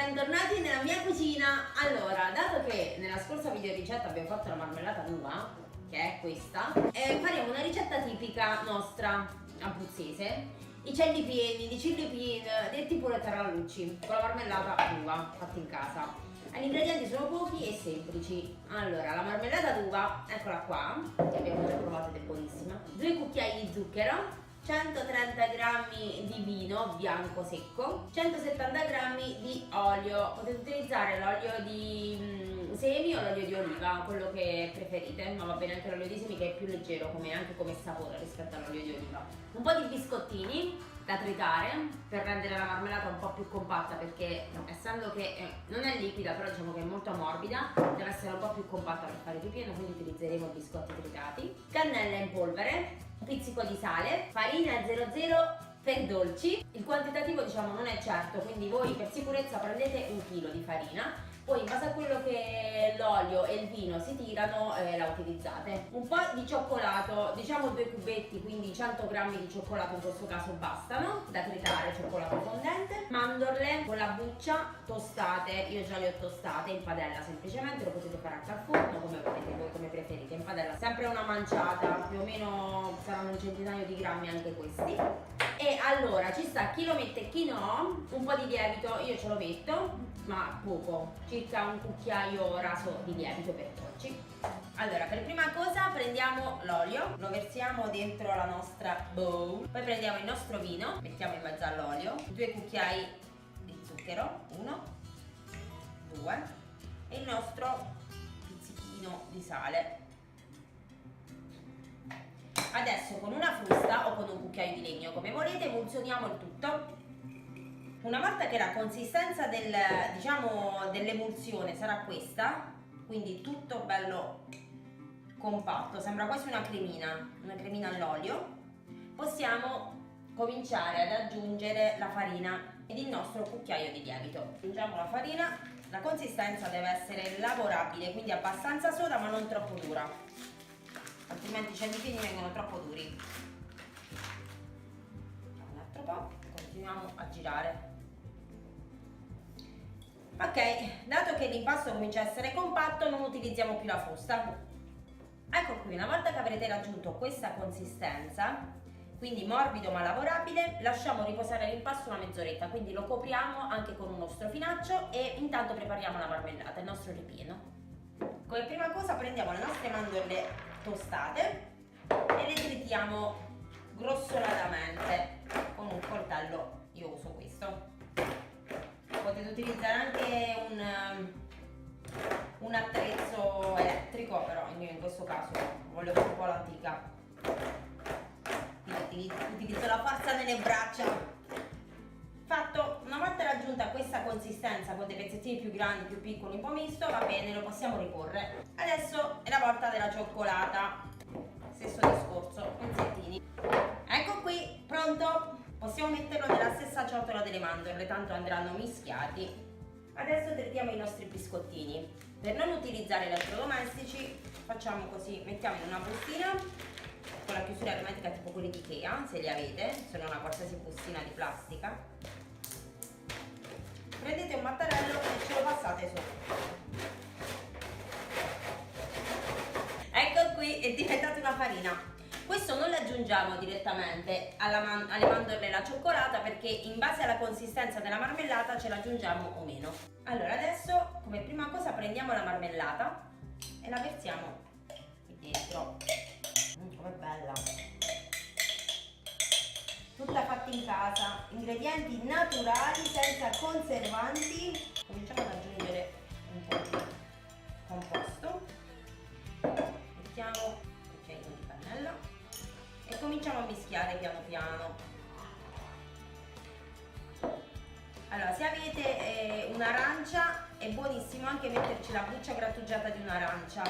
bentornati nella mia cucina. Allora, dato che nella scorsa video ricetta abbiamo fatto la marmellata d'uva, che è questa, faremo una ricetta tipica nostra abruzzese, i celli pieni, di cilli pieni, detti pure tarallucci, con la marmellata d'uva fatta in casa. Gli ingredienti sono pochi e semplici. Allora, la marmellata d'uva, eccola qua, che abbiamo già provato ed è buonissima. 2 cucchiai di zucchero, 130 g di vino bianco secco, 170 g di olio. Potete utilizzare l'olio di semi o l'olio di oliva, quello che preferite, ma va bene anche l'olio di semi, che è più leggero anche come sapore rispetto all'olio di oliva. Un po' di biscottini da tritare per rendere la marmellata un po' più compatta, perché essendo che non è liquida, però diciamo che è molto morbida, deve essere un po' più compatta per fare ripieno, quindi utilizzeremo biscotti tritati, cannella in polvere, un pizzico di sale, farina 00 per dolci. Il quantitativo diciamo non è certo, quindi voi per sicurezza prendete 1 chilo di farina, poi in base a quello che l'olio e il vino si tirano la utilizzate. Un po' di cioccolato, diciamo 2 cubetti, quindi 100 g di cioccolato in questo caso bastano, da tritare, cioccolato fondente. Mandorle con la buccia tostate, io già le ho tostate in padella semplicemente, lo potete fare anche al forno come volete voi, come preferite. In padella sempre una manciata, più o meno saranno un centinaio di grammi anche questi. E allora ci sta chi lo mette e chi no. Un po' di lievito io ce lo metto, ma poco, circa un cucchiaio raso di lievito per dolci. Allora, per prima cosa prendiamo l'olio, lo versiamo dentro la nostra bowl, poi prendiamo il nostro vino, mettiamo in mezzo all'olio, 2 cucchiai di zucchero, 1, 2, e il nostro pizzichino di sale. Adesso con una frusta o con un cucchiaio di legno, come volete, emulsioniamo il tutto. Una volta che la consistenza dell'emulsione sarà questa, quindi tutto bello compatto, sembra quasi una cremina all'olio, possiamo cominciare ad aggiungere la farina ed il nostro cucchiaio di lievito. Aggiungiamo la farina, la consistenza deve essere lavorabile, quindi abbastanza soda ma non troppo dura, altrimenti i celli pieni vengono troppo duri. Un altro po', continuiamo a girare. Ok, dato che l'impasto comincia a essere compatto, non utilizziamo più la frusta. Ecco qui, una volta che avrete raggiunto questa consistenza, quindi morbido ma lavorabile, lasciamo riposare l'impasto una mezz'oretta, quindi lo copriamo anche con uno strofinaccio e intanto prepariamo la marmellata, il nostro ripieno. Come prima cosa prendiamo le nostre mandorle tostate e le tritiamo grossolatamente con un coltello, io uso questo. Potete utilizzare anche un attrezzo elettrico, però io in questo caso voglio un po' l'antica, quindi utilizzo la forza nelle braccia. Fatto, una volta raggiunta questa consistenza con dei pezzettini più grandi, più piccoli, un po' misto, va bene, lo possiamo riporre. Adesso è la volta della cioccolata, stesso discorso, pezzettini. Ecco qui, pronto? Possiamo metterlo nella stessa ciotola delle mandorle, tanto andranno mischiati. Adesso tritiamo i nostri biscottini. Per non utilizzare elettrodomestici facciamo così, mettiamo in una bustina con la chiusura ermetica tipo quelli di Ikea, se li avete, se non una qualsiasi bustina di plastica. Prendete un mattarello e ce lo passate sopra. Ecco qui, è diventata una farina. Questo non lo aggiungiamo direttamente alle mandorle e alla cioccolata, perché in base alla consistenza della marmellata ce l'aggiungiamo o meno. Allora adesso come prima cosa prendiamo la marmellata e la versiamo qui dentro. Com'è bella! Tutta fatta in casa, ingredienti naturali, senza conservanti. Cominciamo ad aggiungere un po' di composto. Mettiamo un cucchiaino di cannella e cominciamo a mischiare piano piano. Allora, se avete un'arancia è buonissimo anche metterci la buccia grattugiata di un'arancia,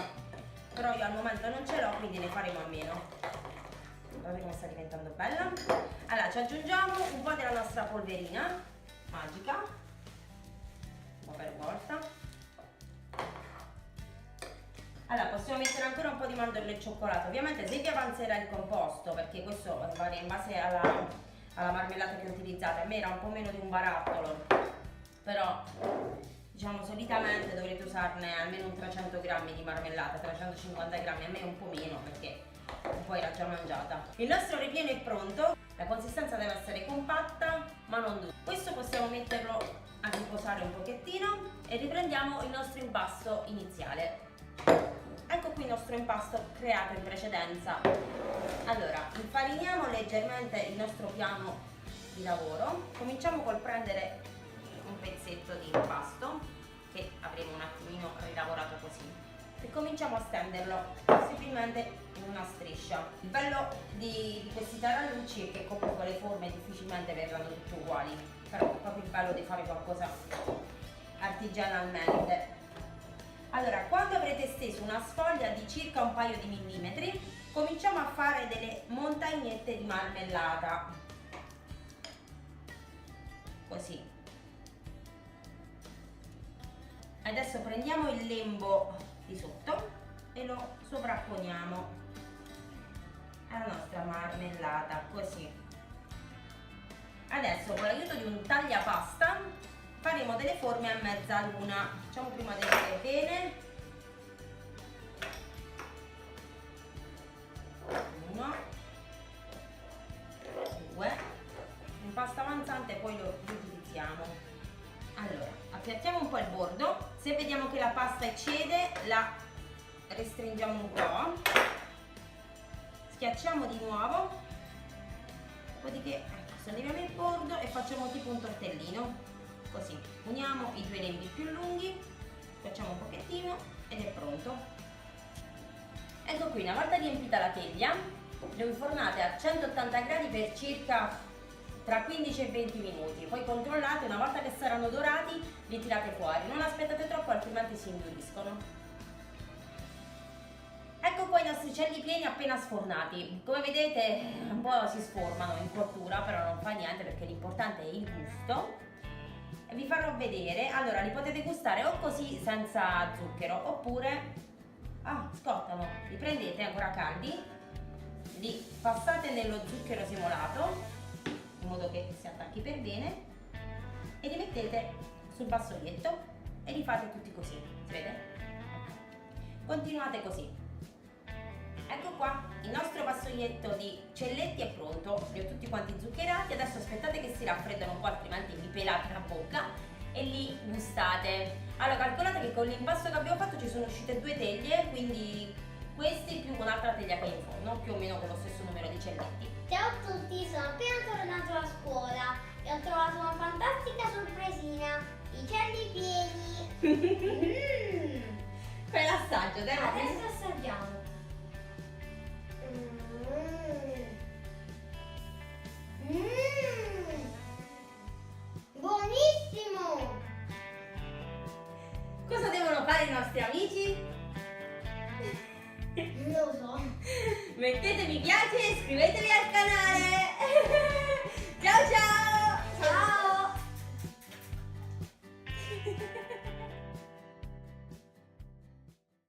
però io al momento non ce l'ho, quindi ne faremo a meno. Guardate come sta diventando bella. Allora, ci aggiungiamo un po' della nostra polverina magica, un po' per volta. Allora, possiamo mettere ancora un po' di mandorle e cioccolato. Ovviamente se vi avanzerà il composto, perché questo varia in base alla marmellata che utilizzate, a me era un po' meno di un barattolo, però diciamo solitamente dovrete usarne almeno un 300 grammi di marmellata, 350 grammi, a me un po' meno perché poi era già mangiata. Il nostro ripieno è pronto, la consistenza deve essere compatta ma non dura. Questo possiamo metterlo a riposare un pochettino e riprendiamo il nostro impasto iniziale. Ecco qui il nostro impasto creato in precedenza. Allora, infariniamo leggermente il nostro piano di lavoro. Cominciamo col prendere un pezzetto di impasto che avremo un attimino rilavorato così e cominciamo a stenderlo possibilmente in una striscia. Il bello di questi tarallucci è che comunque le forme difficilmente verranno tutte uguali, però è proprio il bello di fare qualcosa artigianalmente. Allora, quando avrete steso una sfoglia di circa un paio di millimetri, cominciamo a fare delle montagnette di marmellata, così. Adesso prendiamo il lembo di sotto e lo sovrapponiamo alla nostra marmellata, così. Adesso con l'aiuto di un tagliapasta faremo delle forme a mezzaluna. Facciamo prima delle pene. 1, 2. L'impasto avanzante poi lo riutilizziamo. Allora, appiattiamo un po' il bordo. Se vediamo che la pasta eccede, la restringiamo un po'. Schiacciamo di nuovo. Dopodiché solleviamo il bordo e facciamo tipo un tortellino. Così, uniamo i due lembi più lunghi, facciamo un pochettino ed è pronto. Ecco qui, una volta riempita la teglia, lo infornate a 180 gradi per circa tra 15 e 20 minuti. Poi controllate, una volta che saranno dorati, li tirate fuori. Non aspettate troppo, altrimenti si induriscono. Ecco qua i nostri uccelli pieni appena sfornati. Come vedete un po' si sformano in cottura, però non fa niente perché l'importante è il gusto. E vi farò vedere. Allora, li potete gustare o così senza zucchero, oppure scottano. Li prendete ancora caldi, li passate nello zucchero semolato in modo che si attacchi per bene e li mettete sul vassoietto e li fate tutti così, si vede? Continuate così. Ecco qua, il nostro vassoietto di celletti è pronto, li ho tutti quanti zuccherati. Adesso aspettate che si raffreddano un po', altrimenti vi pelate la bocca e li gustate. Allora, calcolate che con l'impasto che abbiamo fatto ci sono uscite 2 teglie, quindi questi più un'altra teglia che è in forno, più o meno con lo stesso numero di celletti. Ciao a tutti, sono appena tornato a scuola e ho trovato una fantastica sorpresina, i uccelli pieni. Fai l'assaggio, dai. Adesso assaggiamo. Buonissimo! Cosa devono fare i nostri amici? Non lo so. Mettete mi piace e iscrivetevi al canale!